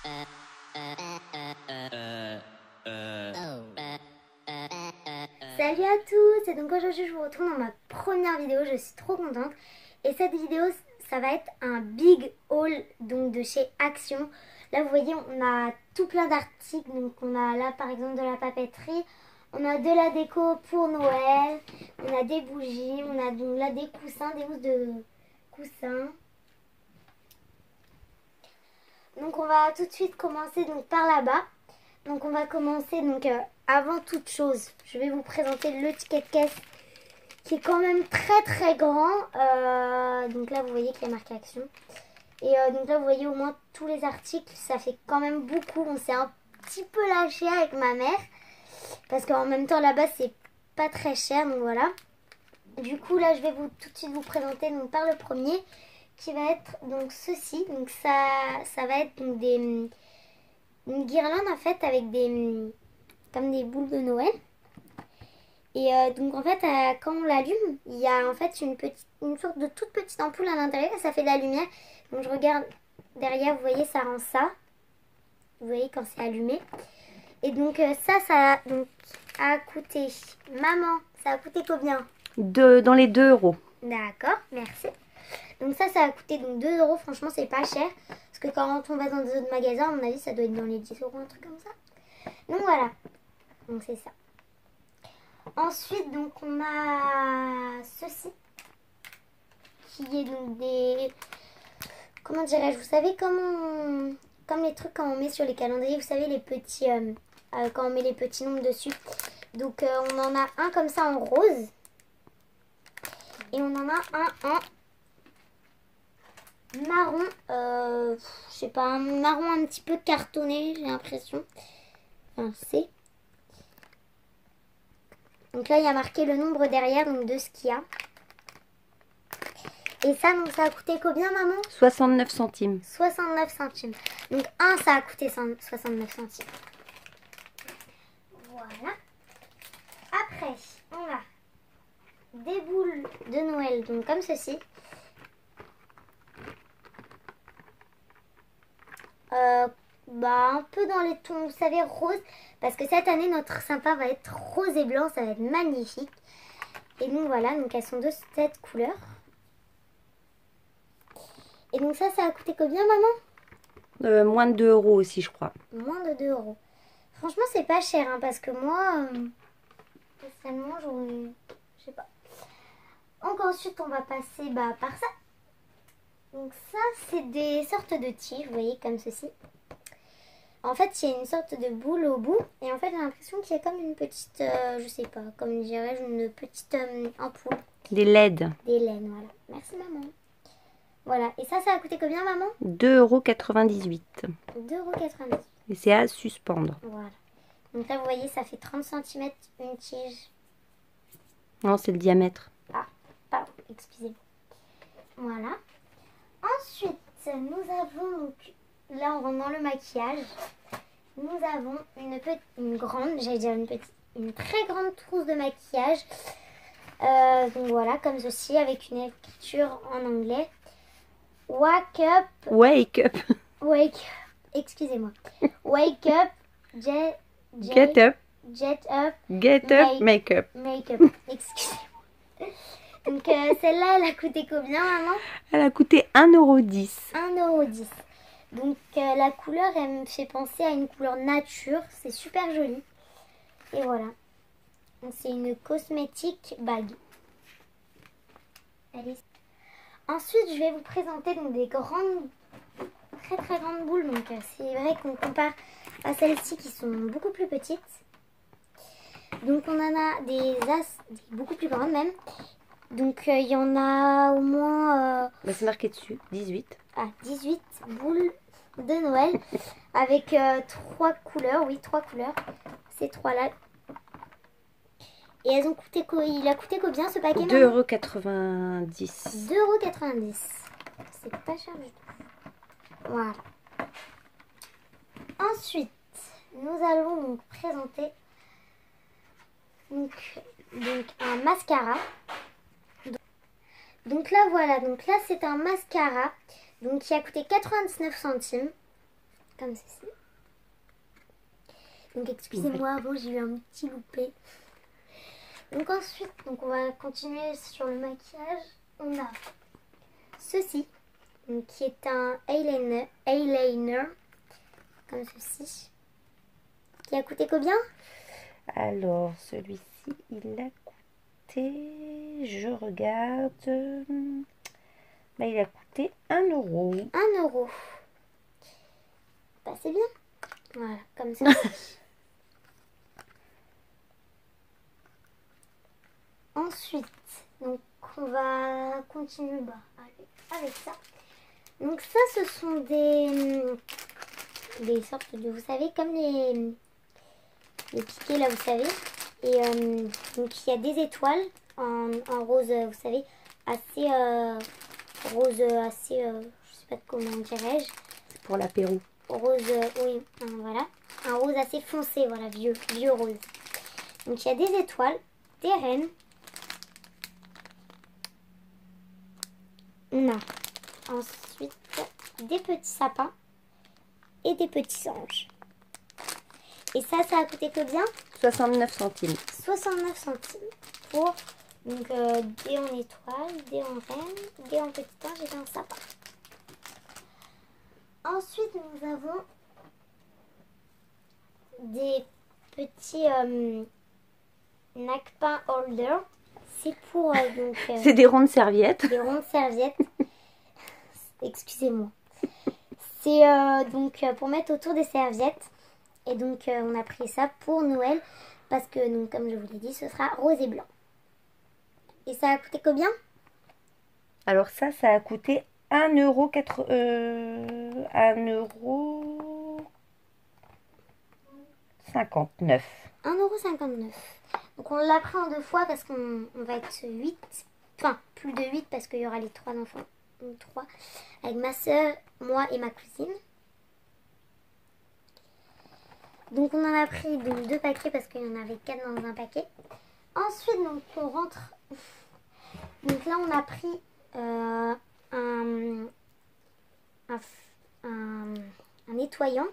Salut à tous, et donc aujourd'hui je vous retrouve dans ma première vidéo, je suis trop contente. Et cette vidéo ça va être un big haul donc de chez Action. Là vous voyez on a tout plein d'articles, donc on a là par exemple de la papeterie, on a de la déco pour Noël, on a des bougies, on a donc là des coussins, des mousses de coussins. Donc on va tout de suite commencer donc par là-bas. Donc on va commencer donc avant toute chose, je vais vous présenter le ticket de caisse qui est quand même très grand. Donc là vous voyez qu'il y a marqué Action. Et donc là vous voyez au moins tous les articles, ça fait quand même beaucoup. On s'est un petit peu lâché avec ma mère parce qu'en même temps là-bas c'est pas très cher, donc voilà. Du coup là je vais tout de suite vous présenter donc par le premier qui va être donc ceci. Donc ça va être donc une guirlande en fait avec comme des boules de Noël. Et donc en fait quand on l'allume, il y a en fait une sorte de toute petite ampoule à l'intérieur et ça fait de la lumière. Donc je regarde derrière, vous voyez ça rend ça. Vous voyez quand c'est allumé. Et donc ça donc, a coûté, maman, ça a coûté combien? Dans les 2 €. D'accord, merci. Donc ça a coûté donc 2 €, franchement c'est pas cher. Parce que quand on va dans des autres magasins, à mon avis ça doit être dans les 10 €, un truc comme ça. Donc voilà, donc c'est ça. Ensuite donc on a ceci. Qui est donc des... Comment dirais-je? Vous savez comme les trucs quand on met sur les calendriers, vous savez les petits... quand on met les petits nombres dessus. Donc on en a un comme ça en rose. Et on en a un en marron, je sais pas, un marron un petit peu cartonné, j'ai l'impression. Enfin, c'est. Donc là, il y a marqué le nombre derrière, donc de ce qu'il y a. Et ça, donc ça a coûté combien, maman? 69 centimes. 69 centimes. Donc un, ça a coûté 69 centimes. Voilà. Après, on a des boules de Noël, donc comme ceci. Un peu dans les tons, vous savez, rose. Parce que cette année, notre sympa va être rose et blanc. Ça va être magnifique. Et donc voilà, donc elles sont de cette couleur. Et donc ça a coûté combien, maman? Moins de 2 € aussi, je crois. Moins de 2 €. Franchement, c'est pas cher, hein, parce que moi, spécialement, je sais pas. Donc ensuite, on va passer par ça. Donc ça, c'est des sortes de tiges, vous voyez, comme ceci. En fait, il y a une sorte de boule au bout. Et en fait, j'ai l'impression qu'il y a comme une petite, je sais pas, comme dirais-je, une petite ampoule. Des LED. Des laines, voilà. Merci, maman. Voilà. Et ça a coûté combien, maman? 2,98 €. 2,90 €. Et c'est à suspendre. Voilà. Donc là, vous voyez, ça fait 30 cm une tige. Non, c'est le diamètre. Ah, pardon, excusez-moi. Voilà. Ensuite, nous avons donc... Là, on rentre dans le maquillage. Nous avons une grande, j'allais dire une très grande trousse de maquillage. Donc voilà, comme ceci, avec une écriture en anglais. Wake up. Wake up. Excusez-moi. Wake up. Get up. Jet up. Get up. Make up. Make up. Excusez-moi. Donc celle-là, elle a coûté combien, maman? Elle a coûté 1,10 €. 1,10 €. Donc la couleur, elle me fait penser à une couleur nature. C'est super joli. Et voilà. C'est une cosmétique bague. Allez. Ensuite, je vais vous présenter donc des grandes, très grandes boules. Donc c'est vrai qu'on compare à celles-ci qui sont beaucoup plus petites. Donc on en a des beaucoup plus grandes même. Donc il y en a au moins... C'est marqué dessus, 18. 18 boules de Noël avec 3 couleurs. Oui, 3 couleurs. Ces 3-là. Et elles ont coûté il a coûté combien ce paquet? 2,90 €. 2,90 €. C'est pas cher du tout. Voilà. Ensuite, nous allons donc présenter donc un mascara. Donc là voilà, donc là c'est un mascara donc qui a coûté 99 centimes. comme ceci. Donc excusez-moi, avant j'ai eu un petit loupé. Donc ensuite, on va continuer sur le maquillage. On a ceci, donc, qui est un eyeliner, comme ceci, qui a coûté combien? Alors, celui-ci, il a coûté, je regarde, bah, il a coûté 1 euro. 1 euro. Bah, c'est bien. Voilà, comme ceci. Ensuite, donc on va continuer avec ça. Donc ça, ce sont des sortes de, vous savez, comme les piquets là, vous savez. Et donc il y a des étoiles en rose, vous savez, assez rose, assez, je sais pas comment dirais-je. C'est pour l'apéro. Rose, oui, voilà. Un rose assez foncé, voilà, vieux rose. Donc il y a des étoiles, des rennes. On a ensuite des petits sapins et des petits anges. Et ça a coûté combien? 69 centimes. 69 centimes pour donc, des en étoile, des en reine, des en petit ange et des en sapin. Ensuite, nous avons des petits napkin holder. C'est pour donc... c'est des rondes serviettes. Des rondes serviettes. Excusez-moi. C'est donc pour mettre autour des serviettes. Et donc on a pris ça pour Noël. Parce que donc, comme je vous l'ai dit, ce sera rose et blanc. Et ça a coûté combien? Alors ça a coûté 1 euro 1 euro 59. 1,59 €. Donc on l'a pris en 2 fois parce qu'on va être 8. Enfin, plus de 8 parce qu'il y aura les 3 enfants. Donc 3. Avec ma soeur, moi et ma cousine. Donc on en a pris donc 2 paquets parce qu'il y en avait 4 dans un paquet. Ensuite, donc on rentre. Donc là, on a pris un nettoyant.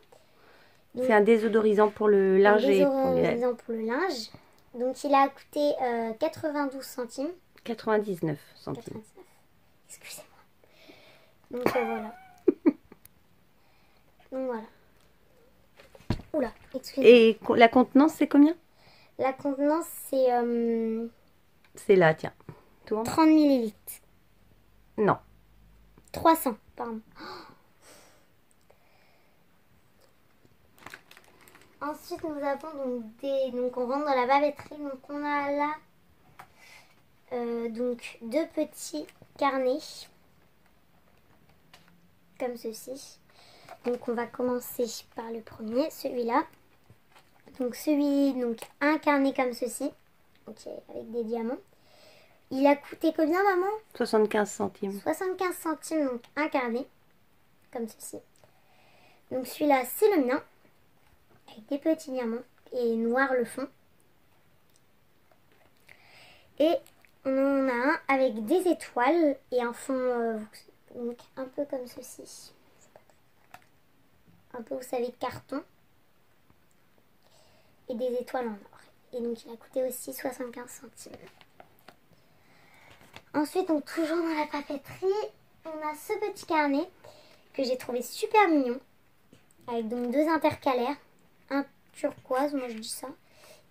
C'est un désodorisant pour le linge. Un désodorisant pour le linge. Donc il a coûté 92 centimes. 99 centimes. 99. Excusez-moi. Donc voilà. Donc voilà. Oula, excusez-moi. Et la contenance, c'est combien? La contenance, c'est c'est là, tiens. Tourne. 30 ml. Non. 300, pardon. Ensuite, nous avons donc on rentre dans la bavetterie. Donc on a là donc 2 petits carnets comme ceci. Donc on va commencer par le premier, celui-là. Donc un carnet comme ceci, okay, avec des diamants. Il a coûté combien, maman? 75 centimes. 75 centimes, donc un carnet comme ceci. Donc celui-là, c'est le mien, avec des petits diamants et noir le fond. Et on en a un avec des étoiles et un fond donc un peu comme ceci. Un peu, vous savez, carton. Et des étoiles en or. Et donc il a coûté aussi 75 centimes. Ensuite, donc toujours dans la papeterie, on a ce petit carnet que j'ai trouvé super mignon. Avec donc 2 intercalaires. Un turquoise, moi je dis ça.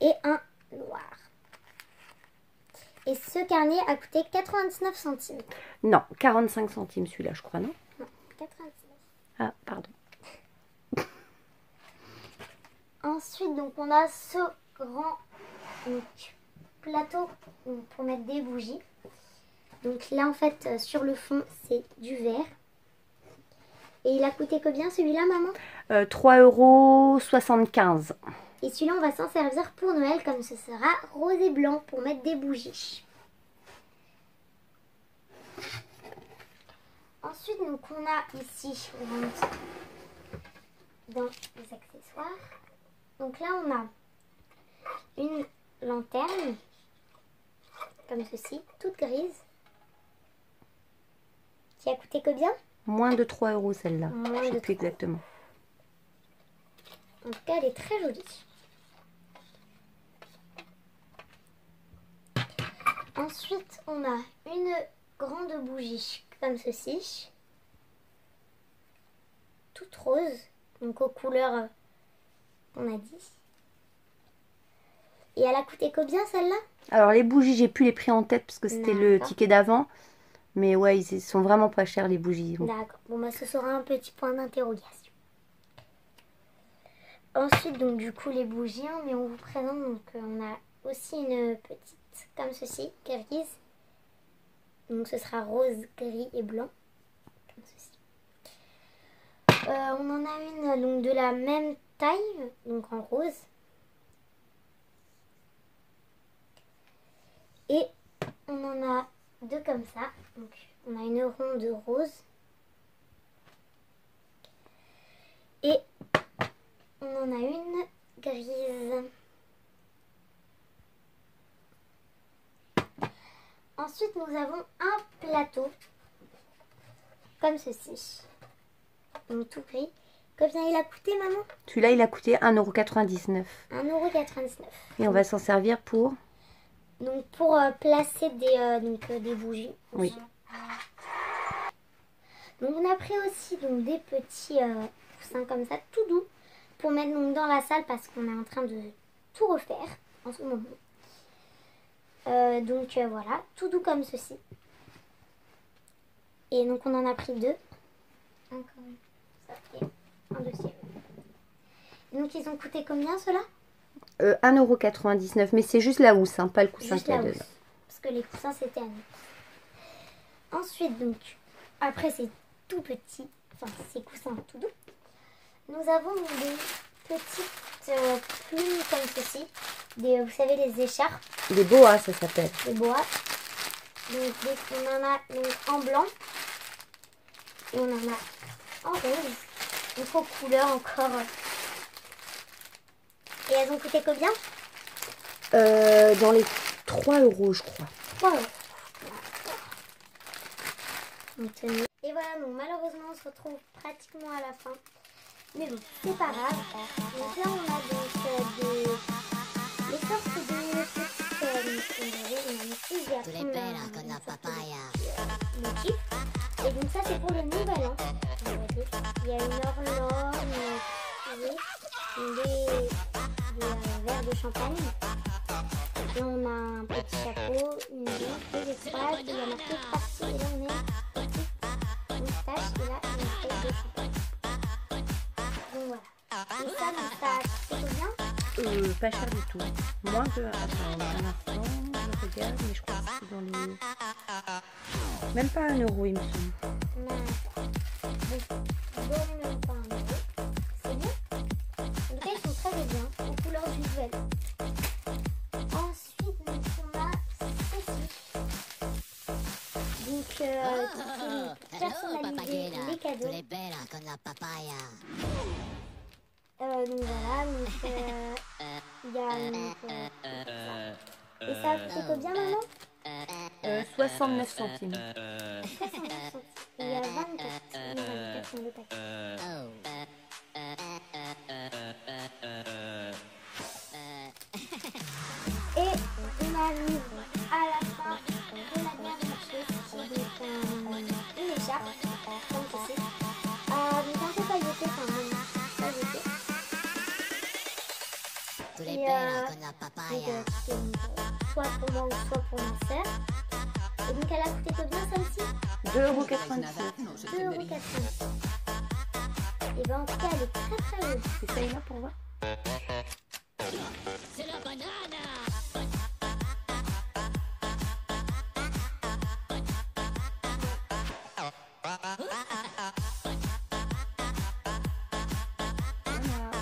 Et un noir. Et ce carnet a coûté 99 centimes. Non, 45 centimes celui-là, je crois, non? Non, 99. Ah, pardon. Ensuite, donc on a ce grand plateau pour mettre des bougies. Donc là, en fait, sur le fond, c'est du verre. Et il a coûté combien celui-là, maman? 3,75 €. Et celui-là, on va s'en servir pour Noël, comme ce sera rose et blanc pour mettre des bougies. Ensuite, donc on a ici, on rentre dans les accessoires. Donc là, on a une lanterne, comme ceci, toute grise, qui a coûté combien? Moins de 3 € celle-là. Moins Je sais de plus 3. exactement. En tout cas, elle est très jolie. Ensuite, on a une grande bougie comme ceci. Toute rose. Donc aux couleurs qu'on a dit. Et elle a coûté combien celle-là? Alors les bougies, j'ai plus les prix en tête parce que c'était le D'accord. ticket d'avant. Mais ouais, ils sont vraiment pas chers les bougies. D'accord. Bon bah ce sera un petit point d'interrogation. Ensuite donc du coup les bougies, hein, mais on vous présente donc on a aussi une petite comme ceci, grise. Donc ce sera rose, gris et blanc. Comme ceci. On en a une donc de la même taille, donc en rose. Et on en a deux comme ça. Donc on a une ronde rose. Et on en a une grise. Ensuite, nous avons un plateau. Comme ceci. Donc tout gris. Combien il a coûté, maman? Celui-là, il a coûté 1,99 €. 1,99 €. Et on va s'en servir pour... Donc pour placer des bougies. Oui. Donc on a pris aussi donc, des petits coussins comme ça, tout doux, pour mettre donc, dans la salle parce qu'on est en train de tout refaire en ce moment. Voilà, tout doux comme ceci. Et donc on en a pris deux. Encore une. Ça et un deuxième. Et donc ils ont coûté combien ceux-là? 1,99 €. Mais c'est juste la housse, hein, pas le coussin Juste qu'il y a la housse. dedans. Parce que les coussins c'était à nous. Ensuite donc, après c'est tout petit, enfin ces coussins tout doux. Nous avons des petites plumes comme ceci. Vous savez les écharpes. Des boas, ça s'appelle. Des bois. Donc, on en a donc, en blanc. Et on en a en rose. Donc aux couleurs encore. Et elles ont coûté combien? Dans les 3 € je crois. 3 €. Et voilà, donc malheureusement on se retrouve pratiquement à la fin. Mais bon, c'est pas grave. Donc là on a donc les sortes de motifs. Et donc ça c'est pour le nouvel an. Il y a une horloge, des verres de champagne. Là on a un petit chapeau, une montre, des étoiles, il y a marqué partie. Et là on est une moustache et là une feuille de champagne. Donc voilà. Et ça, donc ça coûte combien? Pas cher du tout. Moins de... Attends, un instant, je regarde, mais je crois que c'est dans les... Même pas 1 €, il me semble. Bon, même pas 1 €. C'est bien. En tout cas, ils sont très bien, aux couleurs du duel. Ensuite, donc, on a ceci. Donc, pour personnaliser les cadeaux. Donc voilà, donc il y a ça. Et ça a coûté combien, maman? 69 centimes. 69 centimes. Et il y a 24 dans le paquet. Et on arrive à la fin de la dernière chose qui est une écharpe, comme ceci. Donc un peu pailleté quand même, pailleté. Et soit pour moi ou soit pour ma soeur. Et donc elle a coûté combien celle-ci? 2,99 €. 2,99 €. Et bien en tout cas elle est très très jolie. C'est ça, là pour voir. C'est la banane.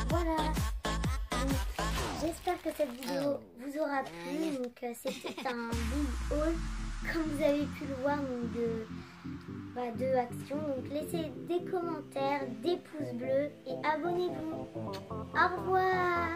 Voilà. Donc, j'espère que cette vidéo vous aura plu. Donc c'était un big haul comme vous avez pu le voir donc, de Action. Donc laissez des commentaires, des pouces bleus et abonnez-vous. Au revoir.